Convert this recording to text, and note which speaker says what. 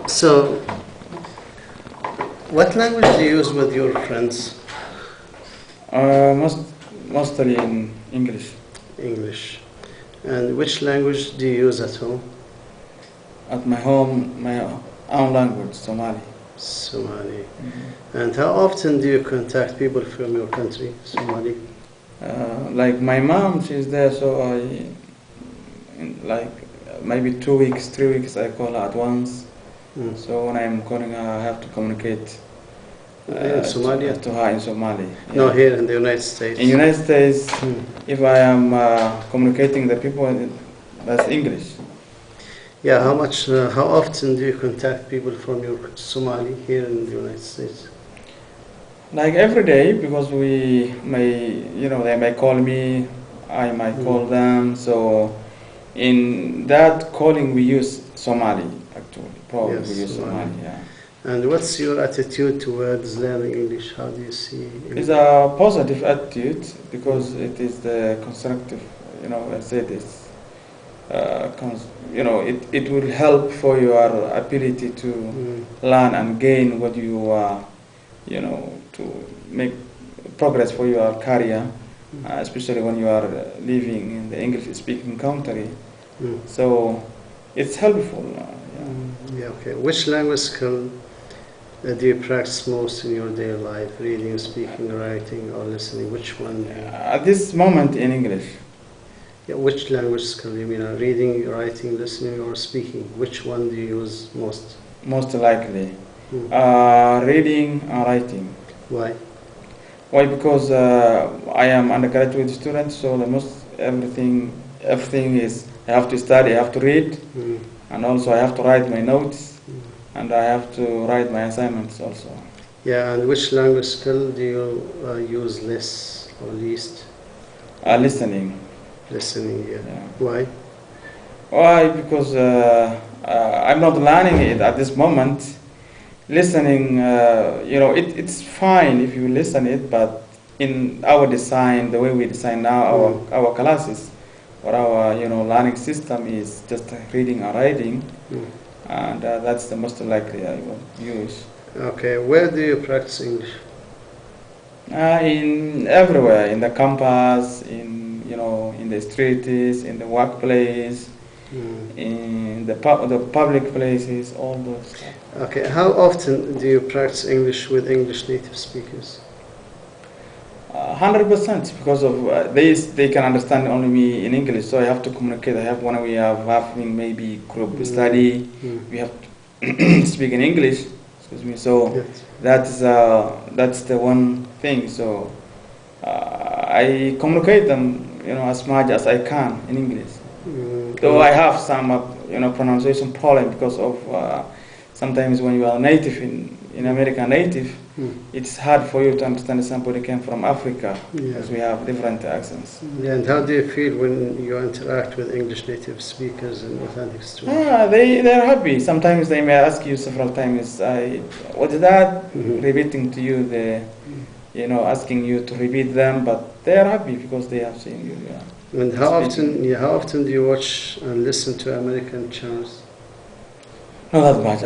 Speaker 1: So, what language do you use with your friends?
Speaker 2: Mostly in English.
Speaker 1: English. And which language do you use at home?
Speaker 2: At my home, my own language, Somali.
Speaker 1: Somali. And how often do you contact people from your country, Somali?
Speaker 2: Like my mom, she's there, so like maybe 2 weeks, 3 weeks, I call her at once. So when I'm calling her, I have to communicate
Speaker 1: In Somalia?
Speaker 2: to her in Somali.
Speaker 1: No, here in the United States.
Speaker 2: In United States, if I am communicating the people, that's English.
Speaker 1: Yeah, how often do you contact people from your Somali here in the United States?
Speaker 2: Like every day, because they may call me, I might call them. So in that calling, we use Somali, actually. Probably
Speaker 1: Yes,
Speaker 2: we use Somali, yeah.
Speaker 1: And what's your attitude towards learning English? How do you see it?
Speaker 2: It's a positive attitude because it is the constructive, I say this. It will help for your ability to learn and gain what you to make progress for your career, especially when you are living in the English-speaking country. So it's helpful.
Speaker 1: Yeah, okay. Which language skill do you practice most in your daily life? Reading, speaking, writing, or listening? Which one?
Speaker 2: At this moment in English.
Speaker 1: Yeah, which language skill? You mean reading, writing, listening, or speaking? Which one do you use most?
Speaker 2: Most likely. Reading and writing.
Speaker 1: Why?
Speaker 2: Why? Because I am undergraduate student, so everything is I have to study, I have to read, and also I have to write my notes, and I have to write my assignments also.
Speaker 1: Yeah, and which language skill do you use less or least?
Speaker 2: Listening.
Speaker 1: Listening, yeah. Why?
Speaker 2: Why? Because I'm not learning it at this moment. Listening, it's fine if you listen it, but in our design, the way we design now our classes or our learning system is just reading and writing, and that's the most likely I will use.
Speaker 1: Okay, where do you practice English?
Speaker 2: In everywhere, in the campus, in the streets, in the workplace, in the public places, all those stuff.
Speaker 1: Okay, how often do you practice English with English native speakers?
Speaker 2: 100%, because of they can understand only me in English, so I have to communicate. When we are having maybe group study, we have to speak in English. Excuse me. So yes. That's the one thing. So I communicate them, as much as I can in English. Though I have some, pronunciation problem because of sometimes when you are native in American native, it's hard for you to understand somebody came from Africa because we have different accents.
Speaker 1: And how do you feel when you interact with English native speakers and authentic students?
Speaker 2: They're happy. Sometimes they may ask you several times, what is that? Repeating to you, asking you to repeat them, but they are happy because they have seen you. Yeah.
Speaker 1: And how often do you watch and listen to American channels?
Speaker 2: Not that much.